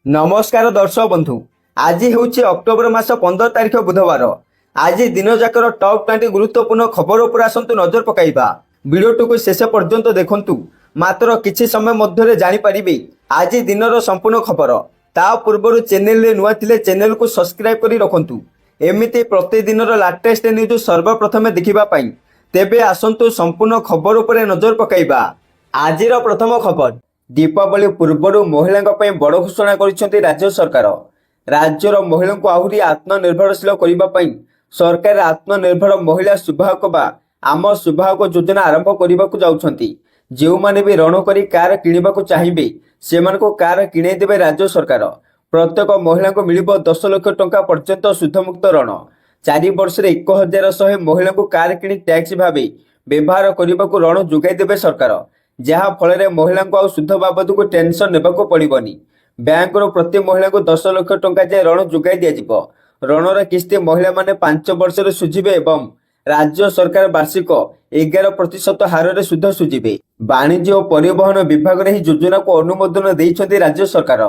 नमस्कार दर्शक बंधु। आज हूँ अक्टोबर मास 15 तारिख बुधवार। आज दिन जाकर टॉप 20 गुरुत्वपूर्ण खबर उपर आसतु नजर पकाइबा। वीडियो को शेष पर्यंत देखंतु। मात्र किछि समय मध्य जानिपारे आज दिनर संपूर्ण खबर। ता पूर्व चैनल रे नुआ थिले चैनल को सब्सक्राइब करी रखंतु। एमिति प्रतिदिन लाटेस्ट न्यूज सर्वप्रथम देखिबा पाई। तेबे आसंतु संपूर्ण खबर उपर नजर पकाइबा। आजिर प्रथम खबर। दीपावली पूर्व महिला बड़ घोषणा कर राज्य सरकार। राज्यर महिला को आहरी आत्मनिर्भरशील करने सरकार आत्मनिर्भर महिला सुभावक बा आम सुभावक योजना आरंभ करने को जाउछंती। जो माने भी ऋण करी कार किनिबा को चाहिए से कार किणे देबे राज्य सरकार। प्रत्येक महिला को मिलिबो 10 लाख टंका पर्यंत सुधमुक्त ऋण। 4 वर्ष रे 1100 महिला को कार किणी टैक्स भावे व्यवहार करने को ऋण जोगाई देबे सरकार। जहाँ फल महिला को सुध बाबद को टेंशन नेबाको पड़िबनी। बैंक प्रति महिला को 10 लाख टंका जाए ऋण जोगाई दिया। ऋणर किस्ती महिला माने 5 वर्ष सुझिबे एवं राज्य सरकार वार्षिक 11% हार में सुध सुझिबे। वाणिज्य और परिवहन विभाग ने योजना को अनुमोदन देइछन्ती राज्य सरकार।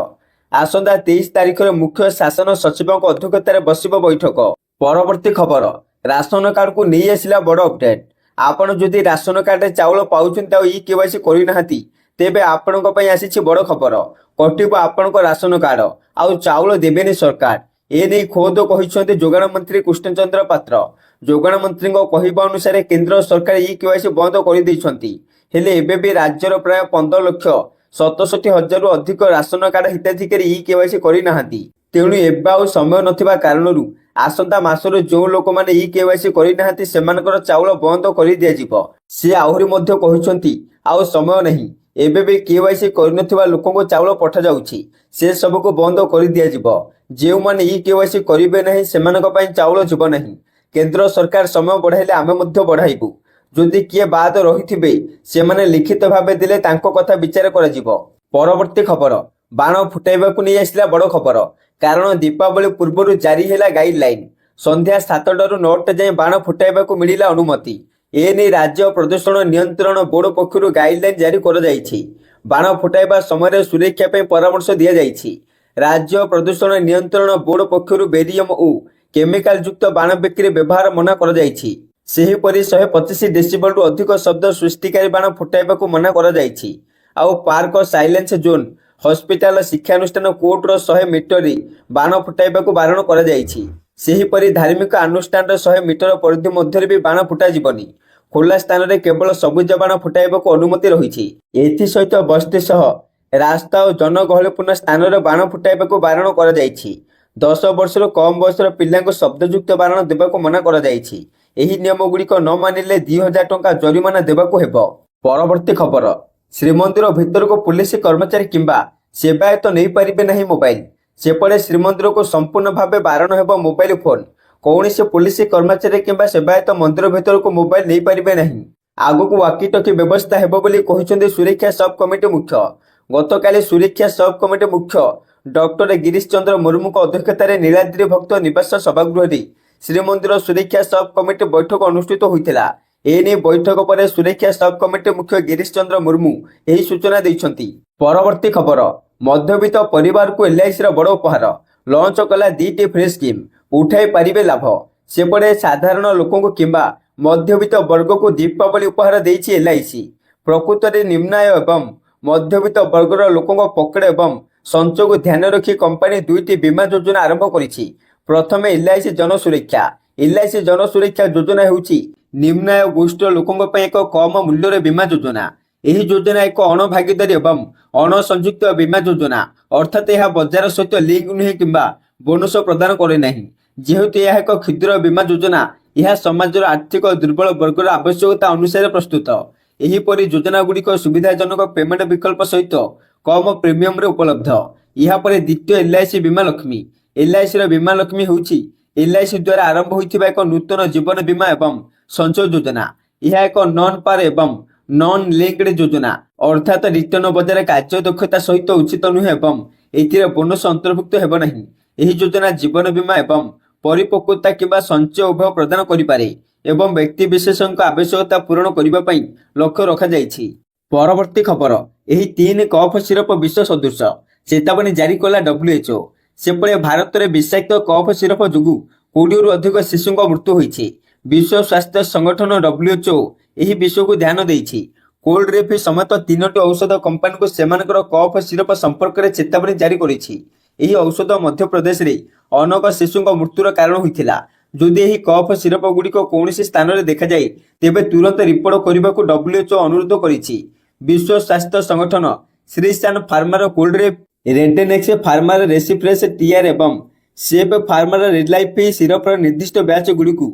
आसंता 23 तारिख में मुख्य शासन सचिव अध्यक्षतार बसिब बैठक। परवर्ती खबर। राशन कार्ड को नहीं आसिला बड़ अपडेट। आपण जदि राशन कार्ड चाउल पाउछन्ती आ केवाईसी करिनाहांती तेबे आपणक पई आसीछि बड़ खबर। कटिबो आपणक राशन कार्ड आउ चाउल देबेनी सरकार। ए नै खोद कहिसन्ती जोगाण मंत्री कृष्णचंद्र पात्र। जोगाण मंत्री कहवा अनुसार केंद्र सरकार केवाईसी बंद कर दैछन्ती। हेले एबे भी राज्यर प्राय 15,67,000 अधिक राशन कार्ड हिताधिकारी केवाईसी करिनाहांती। तेणु एबे आउ समय नथिबा कारणरू आसंता मासर जो लोक माने केवाईसी करिनाहांती सेमानकर चाउल बंद कर दिया जिवो। से आहुरी मध्य कहिसन्ती आउ समय नहीं। एबे भी केवाईसी करिनथिबा लोकको चाउल पठा जाउछि से सब को बंद कर दिया जिवो। जे माने केवाईसी करिबे नहीं सेमानक पई चाउल जिवो नहीं। केंद्र सरकार समय बढ़ाइले आमे मध्य बढ़ाइबु। जदि किए बाद रहिथिबे सेमाने लिखित भाबे दिले तांको कथा विचार करा जिवो। परवर्ती खबर। बाण फुटाइबाकू नहीं आसिला बड़ खबर। कारण दीपावली पूर्व जारी है गाइडलाइन। संध्या 7टारू 9टा जाए बाण फुटाइबाकू मिलिला अनुमति। एने राज्य प्रदूषण नियंत्रण बोर्ड पक्षर गाइडलाइन जारी कर जाइछि। बाण फुटाइबा समय सुरक्षा पे परामर्श दिया जाइछि। राज्य प्रदूषण नियंत्रण बोर्ड पक्षर बेरियम ओ केमिकल युक्त बाण बिक्री व्यवहार मना कर जाइछि। सेहीपरि 125 डेसिबल रु अधिक शब्द सृष्टिकारी बाण फुटाइबाकू मना कर जाइछि। आउ पार्क साइलेंस जोन हॉस्पिटल शिक्षानुष्ठान कोर्टर 100 मीटर बाण फुटाइबाकू बारण कर जाइछि। सेहीपरि धार्मिक अनुष्ठान 100 मीटर परिधि मध्य भी बाण फुटा जीवनी। खोला स्थान में केवल सबुज बाण फुटाइबाकू अनुमति रहिछि। एथि सहित बस्ती सह रास्ता और जनगहलीपूर्ण स्थान में बाण फुटाइबाकू बारण कर जाइछि। 10 वर्षर कम बयसर पिलांको शब्दयुक्त बारण देबाकू मना कर जाइछि। एही नियम गुड़िक न मानिले 2000 टंका जरिमाना देबाकू हेबो। परवर्ती खबर। श्रीमंदिर भितर को पुलिस कर्मचारी किंबा सेवायत नहीं पारिबे नहीं मोबाइल। सेपटे श्रीमंदिर को संपूर्ण भावे बारण हेबो मोबाइल फोन। कौन से पुलिस कर्मचारी किंबा सेवायत मंदिर भितर को मोबाइल नहीं पारिबे नहीं। आगु वाकी टकी व्यवस्था हेबो बोली कहिसंती सुरक्षा सब कमिटी मुख्य। गतकाली सुरक्षा सब कमिटी मुख्य डॉक्टर गिरीश चंद्र मुर्मू अध्यक्षतार नीलाद्री भक्त निवास सभागृह श्रीमंदिर सुरक्षा सब कमिटी बैठक अनुष्ठित होइतिला। एने बैठक पर सुरक्षा सब कमिटी मुख्य गिरीश चंद्र मुर्मू यही सूचना देइछंती। परवर्ती खबर। मध्यवित्त परिवार को एलआईसी बड़ उपहार। लॉन्च कला 2टी फ्री स्कीम। उठाई पारिबे लाभ। सेपटे साधारण लोकों किंबा मध्यवित्त वर्ग को दीपावली उपहार देइछि एलआईसी। प्रकृत में निम्नाय एवं मध्यवित्त वर्गर लोकों पकड़ एवं संचय को ध्यान रखी कंपनी 2टी बीमा योजना आरंभ करिछि। प्रथम एलआईसी जन सुरक्षा। एलआईसी जन सुरक्षा योजना हेउछि निम्नाय गोष्ठी लोकों पर एक कम मूल्य बीमा योजना। यही योजना एक अण भागीदारी एवं अण संयुक्त बीमा योजना। अर्थात यह बाजार सहित लिंक नुहे किंबा बोनस प्रदान करे नहीं। जेहेतु यह एक क्षुद्र बीमा योजना यह समाजर आर्थिक दुर्बल वर्गर आवश्यकता अनुसार प्रस्तुत। एहीपरि योजना गुड़िक सुविधाजनक पेमेंट विकल्प सहित कम प्रीमियम रे उपलब्ध। यह पर द्वितीय एलआईसी बीमा लक्ष्मी। एलआईसी बीमा लक्ष्मी होउछि एलआईसी द्वारा आरंभ होइथिबा एक नूतन जीवन बीमा एवं संचय योजना। यह एक नॉन पार एवं नॉन लिंक्ड योजना। अर्थात रिटर्न बजार कार्य दक्षता सहित उचित नुहे एवं एथिरे बोनस अंतर्भुक्त हेब नहीं। यही योजना जीवन बीमा एवं परिपक्वता किंबा संचय उभय प्रदान करिपारे एवं व्यक्ति विशेषଙ୍କ आवश्यकता पूरण करिबा पई लक्ष्य रखा जाइछि। परवर्ती खबर। यही 3 कफ सिरप विष सदृश। ଚେତାବନୀ ଜାରି କଲା WHO। ସେପଟେ ଭାରତରେ ବିଷାକ୍ତ କଫ୍ ସିରପ ଯୋଗୁଁ 20ରୁ ଅଧିକ ଶିଶୁଙ୍କ ମୃତ୍ୟୁ ହୋଇଛି। ବିଶ୍ୱ ସ୍ୱାସ୍ଥ୍ୟ ସଂଗଠନ WHO ଏହି ବିଷୟକୁ ଧ୍ୟାନ ଦେଇଛି। କୋଲ୍ଡ ରେଫ୍ ସମେତ 3ଟି ଔଷଧ କମ୍ପାନୀକୁ ସେମାନଙ୍କର କଫ୍ ସିରପ ସମ୍ପର୍କରେ ଚେତାବନୀ ଜାରି କରିଛି। ଏହି ଔଷଧ ମଧ୍ୟପ୍ରଦେଶରେ ଅନେକ ଶିଶୁଙ୍କ ମୃତ୍ୟୁର କାରଣ ହୋଇଥିଲା। ଯଦି ଏହି କଫ୍ ସିରପ ଗୁଡ଼ିକ କୌଣସି ସ୍ଥାନରେ ଦେଖାଯାଏ ତେବେ ତୁରନ୍ତ ରିପୋର୍ଟ କରିବାକୁ WHO ଅନୁରୋଧ କରିଛି। ବିଶ୍ୱ ସ୍ୱାସ୍ଥ୍ୟ ସଂଗଠନ ଶ୍ରୀସାନ ଫାର୍ମାର କୋଲ୍ଡରେଫ୍, ରେଡେନେକ୍ସ ଫାର୍ମାର ରେସିପ୍ରେସ୍ ଟିଆର ଏବଂ ସେଫ୍ ଫାର୍ମାର ରେଡଲାଇଫ୍ ସିରପର ନିର୍ଦ୍ଦିଷ୍ଟ ବ୍ୟାଚ୍ ଗୁଡ଼ିକୁ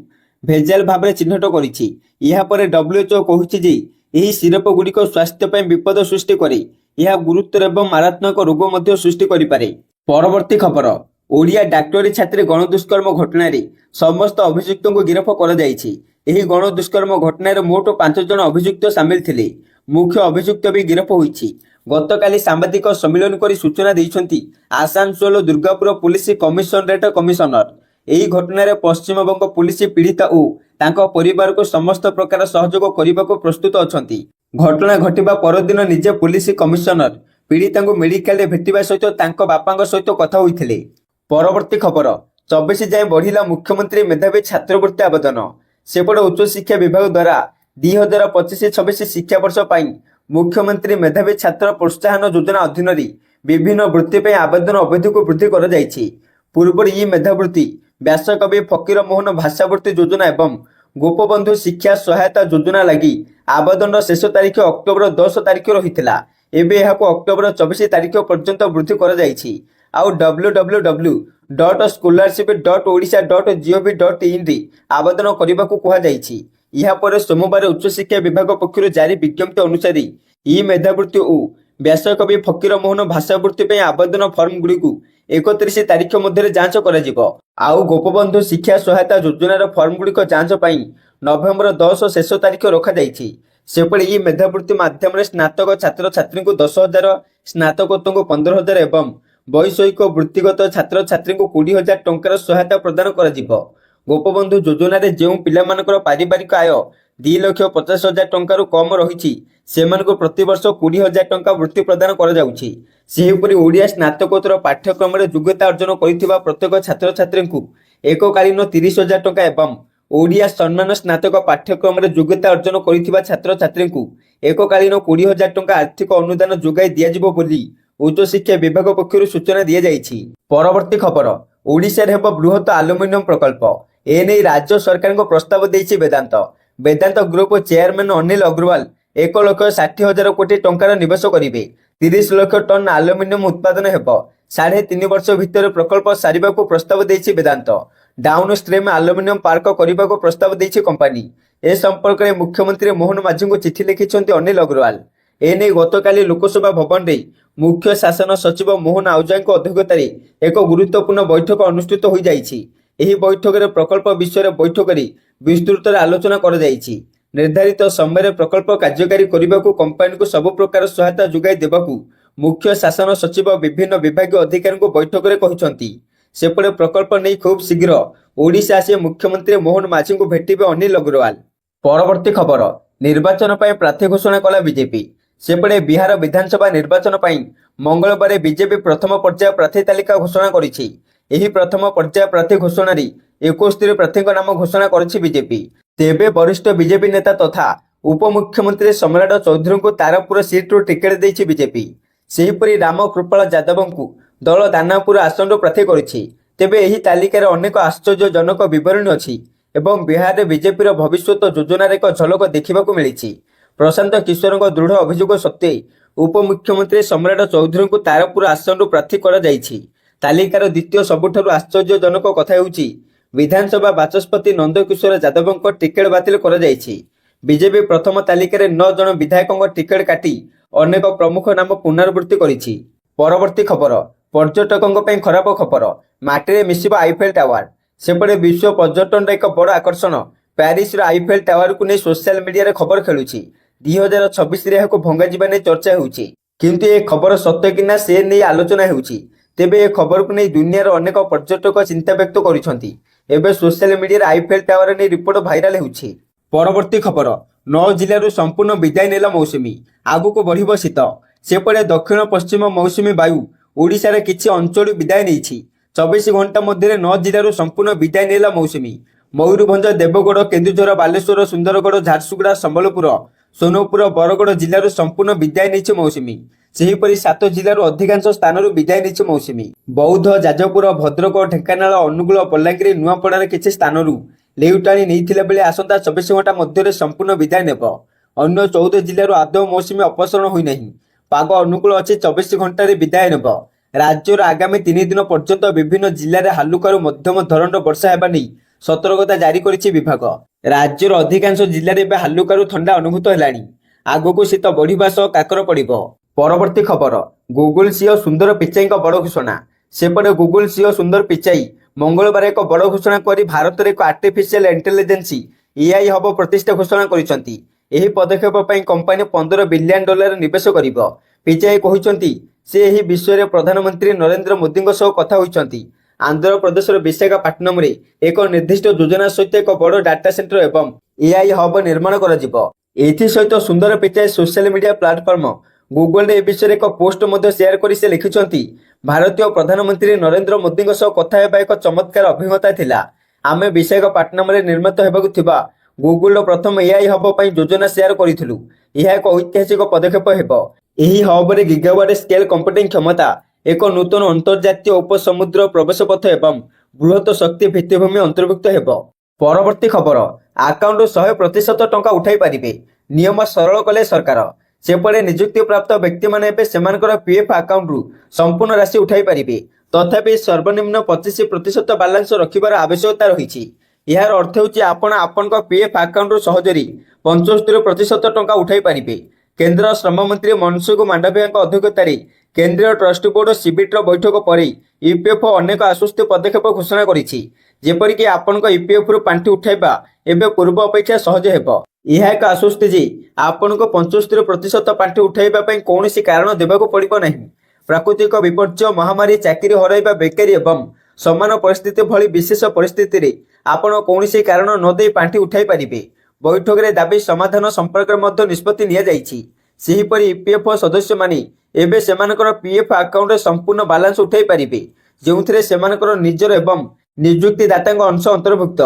ଭେଜାଲ ଭାବରେ ଚିହ୍ନଟ କରିଛି। ଏହାପରେ WHO କହୁଛି ଯେ ଏହି ସିରପ ଗୁଡ଼ିକ ସ୍ୱାସ୍ଥ୍ୟ ପାଇଁ ବିପଦ ସୃଷ୍ଟି କରେ। ଏହା ଗୁରୁତର ଏବଂ ମାରାତ୍ମକ ରୋଗ ମଧ୍ୟ ସୃଷ୍ଟି କରିପାରେ। ପରବର୍ତ୍ତୀ ଖବର, ଓଡ଼ିଆ ଡାକ୍ତରୀ ଛାତ୍ରୀ ଗଣଦୁଷ୍କର୍ମ ଘଟଣାରେ ସମସ୍ତ ଅଭିଯୁକ୍ତଙ୍କୁ ଗିରଫ କରାଯାଇଛି। ଏହି ଗଣଦୁଷ୍କର୍ମ ଘଟଣାରେ ମୋଟ 5 ଜଣ ଅଭିଯୁକ୍ତ ସାମିଲ ଥିଲେ। ମୁଖ୍ୟ ଅଭିଯୁକ୍ତ ବି ଗିରଫ ହୋଇଛି। ଗତକାଲି ସାମ୍ବାଦିକ ସମ୍ମିଳନୀ କରି ସୂଚନା ଦେଇଛନ୍ତି Asansol Durgapur police commissionerate commissioner. ଏହି ଘଟଣାରେ ପଶ୍ଚିମବଙ୍ଗ ପୁଲିସ ପୀଡ଼ିତା ଓ ତାଙ୍କ ପରିବାରକୁ ସମସ୍ତ ପ୍ରକାର ସହଯୋଗ କରିବାକୁ ପ୍ରସ୍ତୁତ ଅଛନ୍ତି। ଘଟଣା ଘଟିବା ପରଦିନ ନିଜେ ପୁଲିସ କମିଶନର ପୀଡ଼ିତାଙ୍କୁ ମେଡିକାଲରେ ଭେଟିବା ସହିତ ତାଙ୍କ ବାପାଙ୍କ ସହିତ କଥା ହୋଇଥିଲେ। ପରବର୍ତ୍ତୀ ଖବର, 24 ଯାଏଁ ବଢ଼ିଲା ମୁଖ୍ୟମନ୍ତ୍ରୀ ମେଧାବୀ ଛାତ୍ରବୃତ୍ତି ଆବେଦନ। ସେପଟେ ଉଚ୍ଚଶିକ୍ଷା ବିଭାଗ ଦ୍ୱାରା 2025-26 ଶିକ୍ଷାବର୍ଷ ପାଇଁ ମୁଖ୍ୟମନ୍ତ୍ରୀ ମେଧାବୀ ଛାତ୍ର ପ୍ରୋତ୍ସାହନ ଯୋଜନା ଅଧୀନରେ ବିଭିନ୍ନ ବୃତ୍ତି ପାଇଁ ଆବେଦନ ଅବଧିକୁ ବୃଦ୍ଧି କରାଯାଇଛି। ପୂର୍ବରୁ ଏହି ମେଧାବୃତ୍ତି ବ୍ୟାସକବି ଫକୀର ମୋହନ ଭାଷାବୃତ୍ତି ଯୋଜନା ଏବଂ ଗୋପବନ୍ଧୁ ଶିକ୍ଷା ସହାୟତା ଯୋଜନା ଲାଗି ଆବେଦନର ଶେଷ ତାରିଖ ଅକ୍ଟୋବର 10 ତାରିଖ ରହିଥିଲା। ଏବେ ଏହାକୁ ଅକ୍ଟୋବର 24 ତାରିଖ ପର୍ଯ୍ୟନ୍ତ ବୃଦ୍ଧି କରାଯାଇଛି। ଆଉ www.scholarship.odisha.gov.in ରେ ଆବେଦନ କରିବାକୁ କୁହାଯାଇଛି। ଏହାପରେ ସୋମବାର ଉଚ୍ଚଶିକ୍ଷା ବିଭାଗ ପକ୍ଷରୁ ଜାରି ବିଜ୍ଞପ୍ତି ଅନୁସାରେ ଏହି ମେଧାବୃତ୍ତି ଓ ବ୍ୟାସକବି ଫକୀର ମୋହନ ଭାଷାବୃତ୍ତି ପାଇଁ ଆବେଦନ ଫର୍ମଗୁଡ଼ିକୁ 31 ତାରିଖ ମଧ୍ୟରେ ଯାଞ୍ଚ କରାଯିବ। ଆଉ ଗୋପବନ୍ଧୁ ଶିକ୍ଷା ସହାୟତା ଯୋଜନାର ଫର୍ମଗୁଡ଼ିକ ଯାଞ୍ଚ ପାଇଁ ନଭେମ୍ବର 10 ଶେଷ ତାରିଖ ରଖାଯାଇଛି। ସେପଟେ ଏହି ମେଧାବୃତ୍ତି ମାଧ୍ୟମରେ ସ୍ନାତକ ଛାତ୍ରଛାତ୍ରୀଙ୍କୁ 10,000, ସ୍ନାତକୋତ୍ତରଙ୍କୁ 15,000 ଏବଂ ବୈଷୟିକ ବୃତ୍ତିଗତ ଛାତ୍ରଛାତ୍ରୀଙ୍କୁ 20,000 ଟଙ୍କାର ସହାୟତା ପ୍ରଦାନ କରାଯିବ। ଗୋପବନ୍ଧୁ ଯୋଜନାରେ ଯେଉଁ ପିଲାମାନଙ୍କର ପାରିବାରିକ ଆୟ 2,50,000 ଟଙ୍କାରୁ କମ୍ ରହିଛି ସେମାନଙ୍କୁ ପ୍ରତିବର୍ଷ 20,000 ଟଙ୍କା ବୃତ୍ତି ପ୍ରଦାନ କରାଯାଉଛି। ସେହିପରି ଓଡ଼ିଆ ସ୍ନାତକୋତ୍ତର ପାଠ୍ୟକ୍ରମରେ ଯୋଗ୍ୟତା ଅର୍ଜନ କରିଥିବା ପ୍ରତ୍ୟେକ ଛାତ୍ରଛାତ୍ରୀଙ୍କୁ ଏକକାଳୀନ 30,000 ଟଙ୍କା ଏବଂ ଓଡ଼ିଆ ସମ୍ମାନ ସ୍ନାତକ ପାଠ୍ୟକ୍ରମରେ ଯୋଗ୍ୟତା ଅର୍ଜନ କରିଥିବା ଛାତ୍ରଛାତ୍ରୀଙ୍କୁ ଏକକାଳୀନ 20,000 ଟଙ୍କା ଆର୍ଥିକ ଅନୁଦାନ ଯୋଗାଇ ଦିଆଯିବ ବୋଲି ଉଚ୍ଚଶିକ୍ଷା ବିଭାଗ ପକ୍ଷରୁ ସୂଚନା ଦିଆଯାଇଛି। ପରବର୍ତ୍ତୀ ଖବର, ଓଡ଼ିଶାରେ ହେବ ବୃହତ ଆଲୁମିନିୟମ ପ୍ରକଳ୍ପ। ଏନେଇ ରାଜ୍ୟ ସରକାରଙ୍କ ପ୍ରସ୍ତାବ ଦେଇଛି ବେଦାନ୍ତ। ବେଦାନ୍ତ ଗ୍ରୁପ ଚେୟାରମ୍ୟାନ୍ ଅନିଲ ଅଗ୍ରୱାଲ 1,60,000 କୋଟି ଟଙ୍କାର ନିବେଶ କରିବେ। 30 ଲକ୍ଷ ଟନ୍ ଆଲୁମିନିୟମ ଉତ୍ପାଦନ ହେବ। 3.5 ବର୍ଷ ଭିତରେ ପ୍ରକଳ୍ପ ସାରିବାକୁ ପ୍ରସ୍ତାବ ଦେଇଛି Vedanta. Down stream aluminium park କରିବାକୁ ପ୍ରସ୍ତାବ ଦେଇଛି କମ୍ପାନୀ। ଏ ସମ୍ପର୍କରେ ମୁଖ୍ୟମନ୍ତ୍ରୀ ମୋହନ ମାଝୀଙ୍କୁ ଚିଠି ଲେଖିଛନ୍ତି ଅନିଲ ଅଗ୍ରୱାଲ। ଏନେଇ ଗତକାଲି ଲୋକସଭା ଭବନରେ ମୁଖ୍ୟ ଶାସନ ସଚିବ ମୋହନ ଆହୁଜାଙ୍କ ଅଧ୍ୟକ୍ଷତାରେ ଏକ ଗୁରୁତ୍ୱପୂର୍ଣ୍ଣ ବୈଠକ ଅନୁଷ୍ଠିତ ହୋଇଯାଇଛି। ଏହି ବୈଠକରେ ପ୍ରକଳ୍ପ ବିଷୟରେ ବୈଠକରେ ବିସ୍ତୃତରେ ଆଲୋଚନା କରାଯାଇଛି। ନିର୍ଦ୍ଧାରିତ ସମୟରେ ପ୍ରକଳ୍ପ କାର୍ଯ୍ୟକାରୀ କରିବାକୁ କମ୍ପାନୀକୁ ସବୁ ପ୍ରକାର ସହାୟତା ଯୋଗାଇ ଦେବାକୁ ମୁଖ୍ୟ ଶାସନ ସଚିବ ବିଭିନ୍ନ ବିଭାଗୀୟ ଅଧିକାରୀଙ୍କୁ ବୈଠକରେ କହିଛନ୍ତି। ସେପଟେ ପ୍ରକଳ୍ପ ନେଇ ଖୁବ୍ ଶୀଘ୍ର ଓଡ଼ିଶା ଆସି ମୁଖ୍ୟମନ୍ତ୍ରୀ ମୋହନ ମାଝୀଙ୍କୁ ଭେଟିବେ ଅନିଲ ଅଗ୍ରୱାଲ। ପରବର୍ତ୍ତୀ ଖବର, ନିର୍ବାଚନ ପାଇଁ ପ୍ରାର୍ଥୀ ଘୋଷଣା କଲା ବିଜେପି। ସେପଟେ ବିହାର ବିଧାନସଭା ନିର୍ବାଚନ ପାଇଁ ମଙ୍ଗଳବାର ବିଜେପି ପ୍ରଥମ ପର୍ଯ୍ୟାୟ ପ୍ରାର୍ଥୀ ତାଲିକା ଘୋଷଣା କରିଛି। ଏହି ପ୍ରଥମ ପର୍ଯ୍ୟାୟ ପ୍ରାର୍ଥୀ ଘୋଷଣାରେ 71 ପ୍ରାର୍ଥୀଙ୍କ ନାମ ଘୋଷଣା କରିଛି ବିଜେପି। ତେବେ ବରିଷ୍ଠ ବିଜେପି ନେତା ତଥା ଉପମୁଖ୍ୟମନ୍ତ୍ରୀ ସମ୍ରାଟ ଚୌଧୁରୀଙ୍କୁ ତାରାପୁର ସିଟ୍ରୁ ଟିକେଟ୍ ଦେଇଛି ବିଜେପି। ସେହିପରି ରାମ କୃପାଳ ଯାଦବଙ୍କୁ ଦଳ ଦାନାପୁର ଆସନରୁ ପ୍ରାର୍ଥୀ କରିଛି। ତେବେ ଏହି ତାଲିକାରେ ଅନେକ ଆଶ୍ଚର୍ଯ୍ୟଜନକ ବିବରଣୀ ଅଛି ଏବଂ ବିହାରରେ ବିଜେପିର ଭବିଷ୍ୟତ ଯୋଜନାର ଏକ ଝଲକ ଦେଖିବାକୁ ମିଳିଛି। ପ୍ରଶାନ୍ତ କିଶୋରଙ୍କ ଦୃଢ଼ ଅଭିଯୋଗ ସତ୍ତ୍ୱେ ଉପମୁଖ୍ୟମନ୍ତ୍ରୀ ସମ୍ରାଟ ଚୌଧୁରୀଙ୍କୁ ତାରାପୁର ଆସନରୁ ପ୍ରାର୍ଥୀ କରାଯାଇଛି। ତାଲିକାର ଦ୍ୱିତୀୟ ସବୁଠାରୁ ଆଶ୍ଚର୍ଯ୍ୟଜନକ କଥା ହେଉଛି ବିଧାନସଭା ବାଚସ୍ପତି ନନ୍ଦକିଶୋର ଯାଦବଙ୍କ ଟିକେଟ୍ ବାତିଲ କରାଯାଇଛି। ବିଜେପି ପ୍ରଥମ ତାଲିକାରେ 9 ଜଣ ବିଧାୟକଙ୍କ ଟିକେଟ୍ କାଟି ଅନେକ ପ୍ରମୁଖ ନାମ ପୁନରାବୃତ୍ତି କରିଛି। ପରବର୍ତ୍ତୀ ଖବର, ପର୍ଯ୍ୟଟକଙ୍କ ପାଇଁ ଖରାପ ଖବର, ମାଟିରେ ମିଶିବ ଆଇଫେଲ୍ ଟାୱାର। ସେପଟେ ବିଶ୍ୱ ପର୍ଯ୍ୟଟନର ଏକ ବଡ଼ ଆକର୍ଷଣ ପ୍ୟାରିସର ଆଇଫେଲ୍ ଟାୱାରକୁ ନେଇ ସୋସିଆଲ ମିଡିଆରେ ଖବର ଖେଳୁଛି। 2026ରେ ଏହାକୁ ଭଙ୍ଗାଯିବା ନେଇ ଚର୍ଚ୍ଚା ହେଉଛି। କିନ୍ତୁ ଏ ଖବର ସତ୍ୟ କି ନା ସେ ନେଇ ଆଲୋଚନା ହେଉଛି। ତେବେ ଏ ଖବରକୁ ନେଇ ଦୁନିଆର ଅନେକ ପର୍ଯ୍ୟଟକ ଚିନ୍ତା ବ୍ୟକ୍ତ କରିଛନ୍ତି। ଏବେ ସୋସିଆଲ ମିଡିଆରେ ଆଇଫେଲ୍ ଟାୱାର ନେଇ ରିପୋର୍ଟ ଭାଇରାଲ ହେଉଛି। ପରବର୍ତ୍ତୀ ଖବର, 9 ଜିଲ୍ଲାରୁ ସମ୍ପୂର୍ଣ୍ଣ ବିଦାୟ ନେଲା ମୌସୁମୀ। ଆଗକୁ ବଢ଼ିବ ଶୀତ। ସେପଟେ ଦକ୍ଷିଣ ପଶ୍ଚିମ ମୌସୁମୀ ବାୟୁ ଓଡ଼ିଶାର କିଛି ଅଞ୍ଚଳରୁ ବିଦାୟ ନେଇଛି। 24 ଘଣ୍ଟା ମଧ୍ୟରେ 9 ଜିଲ୍ଲାରୁ ସମ୍ପୂର୍ଣ୍ଣ ବିଦାୟ ନେଲା ମୌସୁମୀ। ମୟୂରଭଞ୍ଜ, ଦେବଗଡ଼, କେନ୍ଦୁଝର, ବାଲେଶ୍ୱର, ସୁନ୍ଦରଗଡ଼, ଝାରସୁଗୁଡ଼ା, ସମ୍ବଲପୁର, ସୋନପୁର, ବରଗଡ଼ ଜିଲ୍ଲାରୁ ସମ୍ପୂର୍ଣ୍ଣ ବିଦାୟ ନେଇଛି ମୌସୁମୀ। ସେହିପରି 7 ଜିଲ୍ଲାରୁ ଅଧିକାଂଶ ସ୍ଥାନରୁ ବିଦାୟ ନେଇଛି ମୌସୁମୀ। ବୌଦ୍ଧ, ଯାଜପୁର, ଭଦ୍ରକ, ଢେଙ୍କାନାଳ, ଅନୁଗୁଳ, ବଲାଙ୍ଗୀର, ନୂଆପଡ଼ାର କିଛି ସ୍ଥାନରୁ ଲେଉଟାଣି ନେଇଥିଲା ବେଳେ ଆସନ୍ତା 24 ଘଣ୍ଟା ମଧ୍ୟରେ ସମ୍ପୂର୍ଣ୍ଣ ବିଦାୟ ନେବ। ଅନ୍ୟ 14 ଜିଲ୍ଲାରୁ ଆଦୌ ମୌସୁମୀ ଅପସାରଣ ହୋଇନାହିଁ। ପାଗ ଅନୁକୂଳ ଅଛି, 24 ଘଣ୍ଟାରେ ବିଦାୟ ନେବ। ରାଜ୍ୟର ଆଗାମୀ 3 ଦିନ ପର୍ଯ୍ୟନ୍ତ ବିଭିନ୍ନ ଜିଲ୍ଲାରେ ହାଲୁକାରୁ ମଧ୍ୟମ ଧରଣର ବର୍ଷା ହେବା ନେଇ ସତର୍କତା ଜାରି କରିଛି ବିଭାଗ। ରାଜ୍ୟର ଅଧିକାଂଶ ଜିଲ୍ଲାରେ ଏବେ ହାଲୁକାରୁ ଥଣ୍ଡା ଅନୁଭୂତ ହେଲାଣି। ଆଗକୁ ଶୀତ ବଢ଼ିବା ସହ କାକର ପଡ଼ିବ। ପରବର୍ତ୍ତୀ ଖବର, ଗୁଗୁଲ ସିଇଓ ସୁନ୍ଦର ପିଚାଇଙ୍କ ବଡ଼ ଘୋଷଣା। ସେପଟେ ଗୁଗୁଲ ସିଇଓ ସୁନ୍ଦର ପିଚାଇ ମଙ୍ଗଳବାର ଏକ ବଡ଼ ଘୋଷଣା କରି ଭାରତରେ ଏକ ଆର୍ଟିଫିସିଆଲ ଇଣ୍ଟେଲିଜେନ୍ସି ଏଆଇ ହବ ପ୍ରତିଷ୍ଠା ଘୋଷଣା କରିଛନ୍ତି। ଏହି ପଦକ୍ଷେପ ପାଇଁ କମ୍ପାନୀ $15 ବିଲିୟନ ନିବେଶ କରିବ। ପିଚାଇ କହିଛନ୍ତି ସେ ଏହି ବିଷୟରେ ପ୍ରଧାନମନ୍ତ୍ରୀ ନରେନ୍ଦ୍ର ମୋଦିଙ୍କ ସହ କଥା ହୋଇଛନ୍ତି। ଆନ୍ଧ୍ରପ୍ରଦେଶର ବିଶାଖାପାଟନମରେ ଏକ ନିର୍ଦ୍ଦିଷ୍ଟ ଯୋଜନା ସହିତ ଏକ ବଡ଼ ଡାଟା ସେଣ୍ଟର ଏବଂ ଏଆଇ ହବ ନିର୍ମାଣ କରାଯିବ। ଏଥିସହିତ ସୁନ୍ଦର ପିଚାଇ ସୋସିଆଲ ମିଡିଆ ପ୍ଲାଟଫର୍ମ ଗୁଗଲରେ ଏ ବିଷୟରେ ଏକ ପୋଷ୍ଟ ମଧ୍ୟ ସେୟାର କରି ସେ ଲେଖିଛନ୍ତି, ଭାରତୀୟ ପ୍ରଧାନମନ୍ତ୍ରୀ ନରେନ୍ଦ୍ର ମୋଦିଙ୍କ ସହ କଥା ହେବା ଏକ ଚମତ୍କାର ଅଭିଜ୍ଞତା ଥିଲା। ଆମେ ବିଶାଖାପାଟନମରେ ନିର୍ମିତ ହେବାକୁ ଥିବା ଗୁଗଲର ପ୍ରଥମ ଏଆଇ ହବ ପାଇଁ ଯୋଜନା ସେୟାର କରିଥିଲୁ। ଏହା ଏକ ଐତିହାସିକ ପଦକ୍ଷେପ ହେବ। ଏହି ହବରେ ଗିଗାୱାଟ ସ୍କେଲ କମ୍ପ୍ୟୁଟିଂ କ୍ଷମତା, ଏକ ନୂତନ ଅନ୍ତର୍ଜାତୀୟ ଉପସମୁଦ୍ର ପ୍ରବେଶପଥ ଏବଂ ବୃହତ ଶକ୍ତି ଭିତ୍ତିଭୂମି ଅନ୍ତର୍ଭୁକ୍ତ ହେବ। ପରବର୍ତ୍ତୀ ଖବର, ଆକାଉଣ୍ଟରୁ 100% ଟଙ୍କା ଉଠାଇ ପାରିବେ, ନିୟମ ସରଳ କଲେ ସରକାର। ସେପଟେ ନିଯୁକ୍ତିପ୍ରାପ୍ତ ବ୍ୟକ୍ତିମାନେ ଏବେ ସେମାନଙ୍କର ପିଏଫ୍ ଆକାଉଣ୍ଟରୁ ସମ୍ପୂର୍ଣ୍ଣ ରାଶି ଉଠାଇ ପାରିବେ। ତଥାପି ସର୍ବନିମ୍ନ 25% ବାଲାନ୍ସ ରଖିବାର ଆବଶ୍ୟକତା ରହିଛି। ଏହାର ଅର୍ଥ ହେଉଛି ଆପଣ ଆପଣଙ୍କ ପିଏଫ୍ ଆକାଉଣ୍ଟରୁ ସହଜରେ 75% ଟଙ୍କା ଉଠାଇ ପାରିବେ। କେନ୍ଦ୍ର ଶ୍ରମମନ୍ତ୍ରୀ ମନସୁଖ ମାଣ୍ଡଭିୟାଙ୍କ ଅଧ୍ୟକ୍ଷତାରେ କେନ୍ଦ୍ରୀୟ ଟ୍ରଷ୍ଟି ବୋର୍ଡ ସିବିଟିର ବୈଠକ ପରେ ଇପିଏଫ୍ଓ ଅନେକ ଆଶ୍ୱସ୍ତି ପଦକ୍ଷେପ ଘୋଷଣା କରିଛି। ଯେପରିକି ଆପଣଙ୍କ ଇପିଏଫ୍ରୁ ପାଣ୍ଠି ଉଠାଇବା ଏବେ ପୂର୍ବ ଅପେକ୍ଷା ସହଜ ହେବ। ଏହା ଏକ ଆଶ୍ୱସ୍ତି ଯେ ଆପଣଙ୍କୁ 75% ପାଣ୍ଠି ଉଠାଇବା ପାଇଁ କୌଣସି କାରଣ ଦେବାକୁ ପଡ଼ିବ ନାହିଁ। ପ୍ରାକୃତିକ ବିପର୍ଯ୍ୟୟ, ମହାମାରୀ, ଚାକିରି ହରାଇବା, ବେକାରୀ ଏବଂ ସମାନ ପରିସ୍ଥିତି ଭଳି ବିଶେଷ ପରିସ୍ଥିତିରେ ଆପଣ କୌଣସି କାରଣ ନ ଦେଇ ପାଣ୍ଠି ଉଠାଇ ପାରିବେ। ବୈଠକରେ ଦାବି ସମାଧାନ ସମ୍ପର୍କରେ ମଧ୍ୟ ନିଷ୍ପତ୍ତି ନିଆଯାଇଛି। ସେହିପରି ଇପିଏଫ୍ଓ ସଦସ୍ୟମାନେ ଏବେ ସେମାନଙ୍କର ପିଏଫ୍ ଆକାଉଣ୍ଟରେ ସମ୍ପୂର୍ଣ୍ଣ ବାଲାନ୍ସ ଉଠାଇ ପାରିବେ, ଯେଉଁଥିରେ ସେମାନଙ୍କର ନିଜର ଏବଂ ନିଯୁକ୍ତିଦାତାଙ୍କ ଅଂଶ ଅନ୍ତର୍ଭୁକ୍ତ।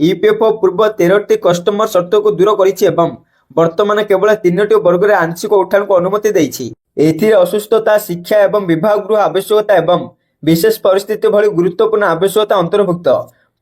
ଇପିଏଫ୍ଓ ପୂର୍ବ 13ଟି କଷ୍ଟମର ସର୍ତ୍ତକୁ ଦୂର କରିଛି ଏବଂ ବର୍ତ୍ତମାନ କେବଳ 3ଟି ବର୍ଗରେ ଆଂଶିକ ଉଠାଣକୁ ଅନୁମତି ଦେଇଛି। ଏଥିରେ ଅସୁସ୍ଥତା, ଶିକ୍ଷା ଏବଂ ବିବାହ ଗୃହ ଆବଶ୍ୟକତା ଏବଂ ବିଶେଷ ପରିସ୍ଥିତି ଭଳି ଗୁରୁତ୍ୱପୂର୍ଣ୍ଣ ଆବଶ୍ୟକତା ଅନ୍ତର୍ଭୁକ୍ତ।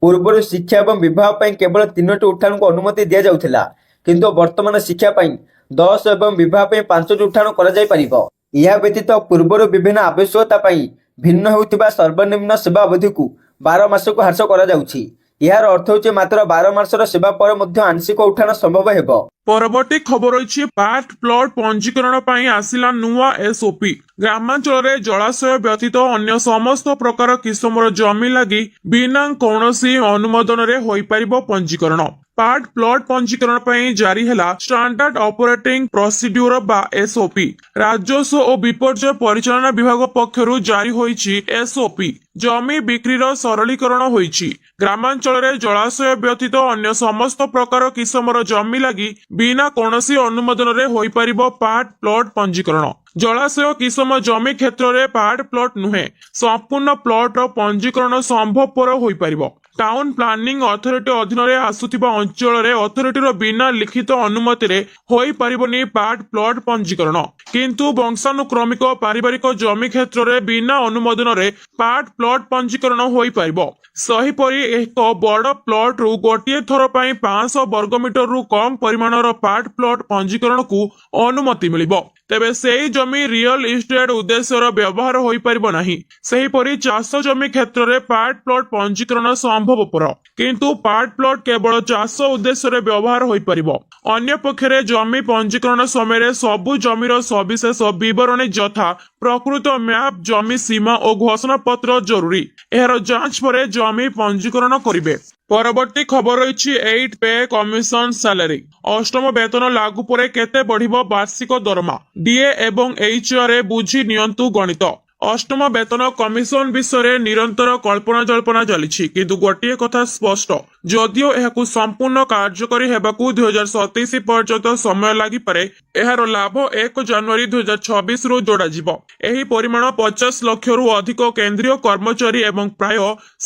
ପୂର୍ବରୁ ଶିକ୍ଷା ଏବଂ ବିବାହ ପାଇଁ କେବଳ 3ଟି ଉଠାଣକୁ ଅନୁମତି ଦିଆଯାଉଥିଲା, କିନ୍ତୁ ବର୍ତ୍ତମାନ ଶିକ୍ଷା ପାଇଁ 10 ଏବଂ ବିବାହ ପାଇଁ 5ଟି ଉଠାଣ କରାଯାଇପାରିବ। ଏହା ବ୍ୟତୀତ ପୂର୍ବରୁ ବିଭିନ୍ନ ଆବଶ୍ୟକତା ପାଇଁ ଭିନ୍ନ ହେଉଥିବା ସର୍ବନିମ୍ନ ସେବା ଅବଧିକୁ 12 ମାସକୁ ହ୍ରାସ କରାଯାଉଛି। ଏହାର ଅର୍ଥ ହେଉଛି ମାତ୍ର 12 ମାସର ସେବା ପରେ ମଧ୍ୟ ଆଂଶିକ ଉଠାଣ ସମ୍ଭବ ହେବ। ପରବର୍ତ୍ତୀ ଖବର ରହିଛି, ପାର୍ଟ ପ୍ଲଟ ପଞ୍ଜୀକରଣ ପାଇଁ ଆସିଲା ନୂଆ ଏସ୍ଓପି। ଗ୍ରାମାଞ୍ଚଳରେ ଜଳାଶୟ ବ୍ୟତୀତ ଅନ୍ୟ ସମସ୍ତ ପ୍ରକାର କିସମର ଜମି ଲାଗି ବିନା କୌଣସି ଅନୁମୋଦନରେ ହୋଇପାରିବ ପଞ୍ଜୀକରଣ। ପାର୍ଟ ପ୍ଲଟ ପଞ୍ଜୀକରଣ ପାଇଁ ଜାରି ହେଲା ଷ୍ଟାଣ୍ଡାର୍ଡ ଅପରେଟିଂ ପ୍ରୋସିଡ୍ୟୁର ବା ଏସ୍ଓପି। ରାଜସ୍ୱ ଓ ବିପର୍ଯ୍ୟୟ ପରିଚାଳନା ବିଭାଗ ପକ୍ଷରୁ ଜାରି ହୋଇଛି ଏସ୍ଓପି। ଜମି ବିକ୍ରିର ସରଳୀକରଣ ହୋଇଛି। ଗ୍ରାମାଞ୍ଚଳରେ ଜଳାଶୟ ବ୍ୟତୀତ ଅନ୍ୟ ସମସ୍ତ ପ୍ରକାର କିସମର ଜମି ଲାଗି ବିନା କୌଣସି ଅନୁମୋଦନରେ ହୋଇପାରିବ ପାର୍ଟ ପ୍ଲଟ ପଞ୍ଜୀକରଣ। ଜଳାଶୟ କିସମ ଜମି କ୍ଷେତ୍ରରେ ପାର୍ଟ ପ୍ଲଟ ନୁହେଁ, ସମ୍ପୂର୍ଣ୍ଣ ପ୍ଲଟର ପଞ୍ଜୀକରଣ ସମ୍ଭବପର ହୋଇପାରିବ। ଟାଉନ ପ୍ଲାନିଂ ଅଥରିଟି ଅଧୀନରେ ଆସୁଥିବା ଅଞ୍ଚଳରେ ଅଥରିଟିର ବିନା ଲିଖିତ ଅନୁମତିରେ ହୋଇପାରିବନି ପାର୍ଟ ପ୍ଲଟ ପଞ୍ଜୀକରଣ, କିନ୍ତୁ ବଂଶାନୁକ୍ରମିକ ପାରିବାରିକ ଜମି କ୍ଷେତ୍ରରେ ବିନା ଅନୁମୋଦନରେ ପାର୍ଟ ପ୍ଲଟ ପଞ୍ଜୀକରଣ ହୋଇପାରିବ। ସେହିପରି ଏକ ବଡ଼ ପ୍ଲଟରୁ ଗୋଟିଏ ଥର ପାଇଁ 500 ବର୍ଗମିଟରରୁ କମ୍ ପରିମାଣର ପାର୍ଟ ପ୍ଲଟ ପଞ୍ଜୀକରଣକୁ ଅନୁମତି ମିଳିବ। ତେବେ ସେହି ଜମି ରିଅଲ ଇଷ୍ଟେଟ୍ ଉଦ୍ଦେଶ୍ୟର ବ୍ୟବହାର ହୋଇପାରିବ ନାହିଁ। ସେହିପରି ଚାଷ ଜମି କ୍ଷେତ୍ରରେ ପାର୍ଟ ପ୍ଲଟ ପଞ୍ଜୀକରଣ ସମ୍ଭବପର, କିନ୍ତୁ ପାର୍ଟ ପ୍ଲଟ କେବଳ ଚାଷ ଉଦ୍ଦେଶ୍ୟରେ ବ୍ୟବହାର ହୋଇପାରିବ। ଅନ୍ୟପକ୍ଷରେ ଜମି ପଞ୍ଜୀକରଣ ସମୟରେ ସବୁ ଜମିର ସବିଶେଷ ବିବରଣୀ ଯଥା ପ୍ରକୃତ ମ୍ୟାପ, ଜମି ସୀମା ଓ ଘୋଷଣାପତ୍ର ଜରୁରୀ। ଏହାର ଯାଞ୍ଚ ପରେ ଜମି ପଞ୍ଜୀକରଣ କରିବେ। ପରବର୍ତ୍ତୀ ଖବର ରହିଛି 8 ପେ କମିଶନ ସାଲାରୀ। ଅଷ୍ଟମ ବେତନ ଲାଗୁ ପରେ କେତେ ବଢିବ ବାର୍ଷିକ ଦରମା? ଡିଏ ଏବଂ HR ବୁଝି ନିଅନ୍ତୁ ଗଣିତ। ଅଷ୍ଟମ ବେତନ କମିଶନ ବିଷୟରେ ନିରନ୍ତର କଳ୍ପନା ଜଳ୍ପନା ଚାଲିଛି, କିନ୍ତୁ ଗୋଟିଏ କଥା ସ୍ପଷ୍ଟ, ଯଦିଓ ଏହାକୁ ସମ୍ପୂର୍ଣ୍ଣ କାର୍ଯ୍ୟକାରୀ ହେବାକୁ 2027 ପର୍ଯ୍ୟନ୍ତ ସମୟ ଲାଗିପାରେ, ଏହାର ଲାଭ 1 ଜାନୁଆରୀ 2026ରୁ ଯୋଡ଼ାଯିବ। ଏହି ପରିମାଣ 50 ଲକ୍ଷରୁ ଅଧିକ କେନ୍ଦ୍ରୀୟ କର୍ମଚାରୀ ଏବଂ ପ୍ରାୟ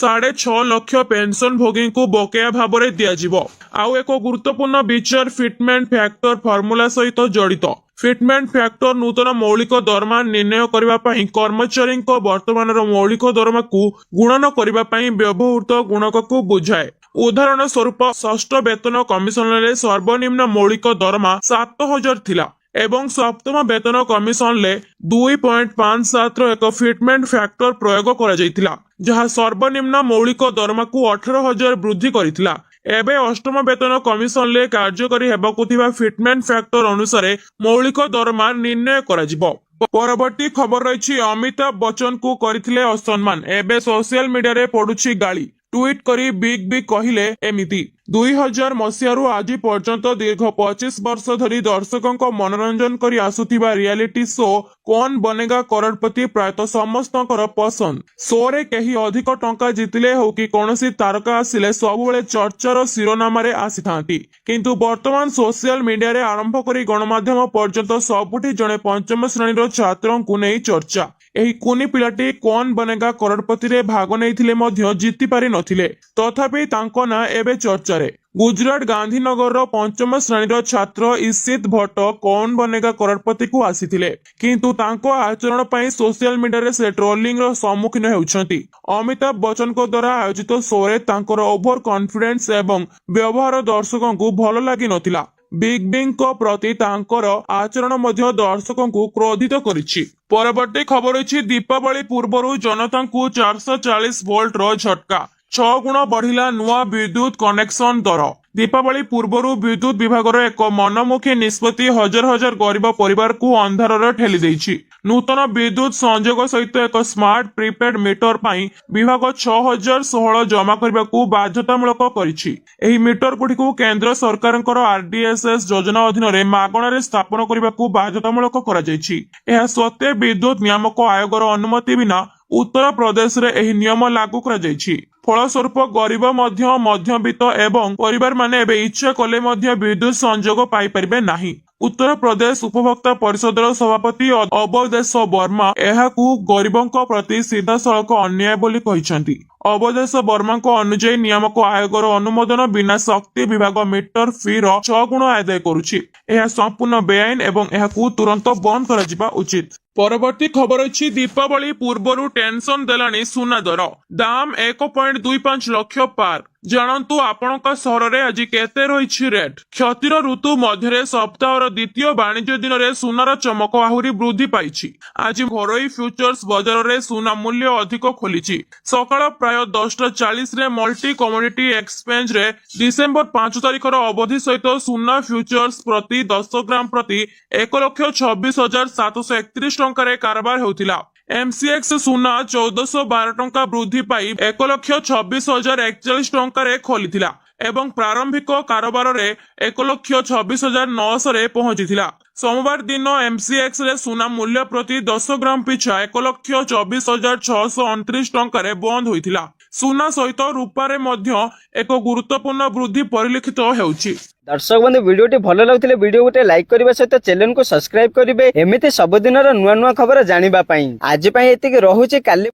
6.5 ଲକ୍ଷ ପେନସନ ଭୋଗୀଙ୍କୁ ବକେୟା ଭାବରେ ଦିଆଯିବ। ଆଉ ଏକ ଗୁରୁତ୍ୱପୂର୍ଣ୍ଣ ବିଚାର ଫିଟମେଣ୍ଟ ଫ୍ୟାକ୍ଟର ଫର୍ମୁଲା ସହିତ ଜଡ଼ିତ। ଫିଟମେଣ୍ଟ ଫ୍ୟାକ୍ଟର ନୂତନ ମୌଳିକ ଦରମା ନିର୍ଣ୍ଣୟ କରିବା ପାଇଁ କର୍ମଚାରୀଙ୍କ ବର୍ତ୍ତମାନର ମୌଳିକ ଦରମାକୁ ଗୁଣନ କରିବା ପାଇଁ ବ୍ୟବହୃତ ଗୁଣକକୁ ବୁଝାଏ। ଉଦାହରଣ ସ୍ୱରୂପ ଷଷ୍ଠ ବେତନ କମିଶନରେ ସର୍ବନିମ୍ନ ମୌଳିକ ଦରମା 7,000 ଥିଲା ଏବଂ ସପ୍ତମ ବେତନ କମିଶନରେ 2.57ର ଏକ ଫିଟମେଣ୍ଟ ଫ୍ୟାକ୍ଟର ପ୍ରୟୋଗ କରାଯାଇଥିଲା, ଯାହା ସର୍ବନିମ୍ନ ମୌଳିକ ଦରମାକୁ 18,000 ବୃଦ୍ଧି କରିଥିଲା। ଏବେ ଅଷ୍ଟମ ବେତନ କମିଶନରେ କାର୍ଯ୍ୟକାରୀ ହେବାକୁ ଥିବା ଫିଟମେଣ୍ଟ ଫ୍ୟାକ୍ଟର ଅନୁସାରେ ମୌଳିକ ଦରମା ନିର୍ଣ୍ଣୟ କରାଯିବ। ପରବର୍ତ୍ତୀ ଖବର ରହିଛି, ଅମିତାଭ ବଚ୍ଚନଙ୍କୁ କରିଥିଲେ ଅସମ୍ମାନ, ଏବେ ସୋସିଆଲ ମିଡିଆରେ ପଡୁଛି ଗାଳି। ଟ୍ୱିଟ୍ କରି ବିଗ୍ ବି କହିଲେ ଏମିତି, 2000 ମସିହାରୁ ଆଜି ପର୍ଯ୍ୟନ୍ତ ଦୀର୍ଘ 25 ବର୍ଷ ଧରି ଦର୍ଶକଙ୍କ ମନୋରଞ୍ଜନ କରି ଆସୁଥିବା ରିଆଲିଟି ଶୋ କୌନ ବନେଗା କରୋଡ଼ପତି ପ୍ରାୟତଃ ସମସ୍ତଙ୍କର ପସନ୍ଦ। ଶୋରେ କେହି ଅଧିକ ଟଙ୍କା ଜିତିଲେ ହେଉ କି କୌଣସି ତାରକା ଆସିଲେ ସବୁବେଳେ ଚର୍ଚ୍ଚାର ଶିରୋନାମାରେ ଆସିଥାନ୍ତି, କିନ୍ତୁ ବର୍ତ୍ତମାନ ସୋସିଆଲ ମିଡିଆରେ ଆରମ୍ଭ କରି ଗଣମାଧ୍ୟମ ପର୍ଯ୍ୟନ୍ତ ସବୁଠି ଜଣେ ପଞ୍ଚମ ଶ୍ରେଣୀର ଛାତ୍ରଙ୍କୁ ନେଇ ଚର୍ଚ୍ଚା। ଏହି କୁନି ପିଲାଟି କୌନ ବନେଗା କରୋଡ଼ପତିରେ ଭାଗ ନେଇଥିଲେ ମଧ୍ୟ ଜିତି ପାରି ନଥିଲେ, ତଥାପି ତାଙ୍କ ନାଁ ଏବେ ଚର୍ଚ୍ଚାରେ। ଗୁଜରାଟ ଗାନ୍ଧୀନଗରର ପଞ୍ଚମ ଶ୍ରେଣୀର ଛାତ୍ର ଇଶିତ ଭଟ୍ଟ କୌନ ବନେଗା କରୋଡ଼ପତିକୁ ଆସିଥିଲେ, କିନ୍ତୁ ତାଙ୍କ ଆଚରଣ ପାଇଁ ସୋସିଆଲ ମିଡିଆରେ ସେ ଟ୍ରୋଲିଂର ସମ୍ମୁଖୀନ ହେଉଛନ୍ତି। ଅମିତାଭ ବଚ୍ଚନଙ୍କ ଦ୍ୱାରା ଆୟୋଜିତ ଶୋରେ ତାଙ୍କର ଓଭର କନଫିଡେନ୍ସ ଏବଂ ବ୍ୟବହାର ଦର୍ଶକଙ୍କୁ ଭଲ ଲାଗିନଥିଲା। ବିଗ୍ ବିଙ୍କ ପ୍ରତି ତାଙ୍କର ଆଚରଣ ମଧ୍ୟ ଦର୍ଶକଙ୍କୁ କ୍ରୋଧିତ କରିଛି। ପରବର୍ତ୍ତୀ ଖବର ରହିଛି, ଦୀପାବଳି ପୂର୍ବରୁ ଜନତାଙ୍କୁ 440 ଭୋଲ୍ଟର ଝଟକା, 6 ଗୁଣ ବଢିଲା ନୂଆ ବିଦ୍ୟୁତ କନେକ୍ସନ ଦର। ଦୀପାବଳି ପୂର୍ବରୁ ବିଦ୍ୟୁତ ବିଭାଗର ଏକ ମନମୁଖୀ ନିଷ୍ପତ୍ତି ହଜାର ହଜାର ଗରିବ ପରିବାରକୁ ଅନ୍ଧାରରେ ଠେଲି ଦେଇଛି। ନୂତନ ବିଦ୍ୟୁତ ସଂଯୋଗ ସହିତ ଏକ ସ୍ମାର୍ଟ ପ୍ରିପେଡ୍ ମିଟର ପାଇଁ ବିଭାଗ 6,016 ଜମା କରିବାକୁ ବାଧ୍ୟତାମୂଳକ କରିଛି। ଏହି ମିଟର ଗୁଡ଼ିକୁ କେନ୍ଦ୍ର ସରକାରଙ୍କର RDSS ଯୋଜନା ଅଧୀନରେ ମାଗଣାରେ ସ୍ଥାପନ କରିବାକୁ ବାଧ୍ୟତାମୂଳକ କରାଯାଇଛି। ଏହା ସତ୍ତ୍ୱେ ବିଦ୍ୟୁତ ନିୟାମକ ଆୟୋଗର ଅନୁମତି ବିନା ଉତ୍ତର ପ୍ରଦେଶରେ ଏହି ନିୟମ ଲାଗୁ କରାଯାଇଛି। ଫଳସ୍ୱରୂପ ଗରିବ ମଧ୍ୟବିତ୍ତ ଏବଂ ପରିବାରମାନେ ଏବେ ଇଚ୍ଛା କଲେ ମଧ୍ୟ ବିଦ୍ୟୁତ ସଂଯୋଗ ପାଇପାରିବେ ନାହିଁ। ଉତ୍ତର ପ୍ରଦେଶ ଉପଭୋକ୍ତା ପରିଷଦର ସଭାପତି ଅବଦେଶ ବର୍ମା ଏହାକୁ ଗରିବଙ୍କ ପ୍ରତି ସିଧାସଳଖ ଅନ୍ୟାୟ ବୋଲି କହିଛନ୍ତି। ଅବଦେଶ ବର୍ମାଙ୍କ ଅନୁଯାୟୀ ନିୟାମକ ଆୟୋଗର ଅନୁମୋଦନ ବିନା ଶକ୍ତି ବିଭାଗ ମିଟର ଫିର 6 ଗୁଣ ଆଦାୟ କରୁଛି। ଏହା ସମ୍ପୂର୍ଣ୍ଣ ବେଆଇନ ଏବଂ ଏହାକୁ ତୁରନ୍ତ ବନ୍ଦ କରାଯିବା ଉଚିତ। ପରବର୍ତ୍ତୀ ଖବର ଅଛି, ଦୀପାବଳି ପୂର୍ବରୁ ଟେନସନ ଦେଲାଣି ସୁନା ଦର, ଦାମ 1.25 ଲକ୍ଷ ପାର। ଜାଣନ୍ତୁ ଆପଣଙ୍କ ସହରରେ ଆଜି କେତେ ରହିଛି ରେଟ୍। କ୍ଷତିର ଋତୁ ମଧ୍ୟରେ ସପ୍ତାହର ଦ୍ୱିତୀୟ ବାଣିଜ୍ୟ ଦିନରେ ସୁନାର ଚମକ ଆହୁରି ବୃଦ୍ଧି ପାଇଛି। ଆଜି ଘରୋଇ ଫ୍ୟୁଚର୍ସ ବଜାରରେ ସୁନା ମୂଲ୍ୟ ଅଧିକ ଖୋଲିଛି। ସକାଳ ପ୍ରାୟ 10:40ରେ ମଲ୍ଟି କମୋଡିଟି ଏକ୍ସଚେଞ୍ଜରେ ଡିସେମ୍ବର 5 ତାରିଖର ଅବଧି ସହିତ ସୁନା ଫ୍ୟୁଚର୍ସ ପ୍ରତି 10 ଗ୍ରାମ ପ୍ରତି 1,26,731 ଟଙ୍କାରେ କାରବାର ହେଉଥିଲା। MCX ସୁନା 1412 ଟଙ୍କା ବୃଦ୍ଧି ପାଇ 1,26,041 ଟଙ୍କାରେ ଖୋଲିଥିଲା ଏବଂ ପ୍ରାରମ୍ଭିକ କାରବାରରେ 1,26,900ରେ ପହଞ୍ଚିଥିଲା। ସୋମବାର ଦିନ MCX ରେ ସୁନା ମୂଲ୍ୟ ପ୍ରତି 10 ଗ୍ରାମ ପିଛା 1,24,629 ଟଙ୍କାରେ ବନ୍ଦ ହୋଇଥିଲା। ସୁନା ସହିତ ରୂପାରେ ମଧ୍ୟ ଏକ ଗୁରୁତ୍ୱପୂର୍ଣ୍ଣ ବୃଦ୍ଧି ପରିଲକ୍ଷିତ ହେଉଛି। ଦର୍ଶକ ବନ୍ଧୁ, ଭିଡିଓଟି ଭଲ ଲାଗୁଥିଲେ ଭିଡିଓ ଗୋଟେ ଲାଇକ୍ କରିବା ସହିତ ଚ୍ୟାନେଲକୁ ସବସ୍କ୍ରାଇବ କରିବେ, ଏମିତି ସବୁଦିନର ନୂଆ ନୂଆ ଖବର ଜାଣିବା ପାଇଁ। ଆଜି ପାଇଁ ଏତିକି, ରହୁଛି କାଲି।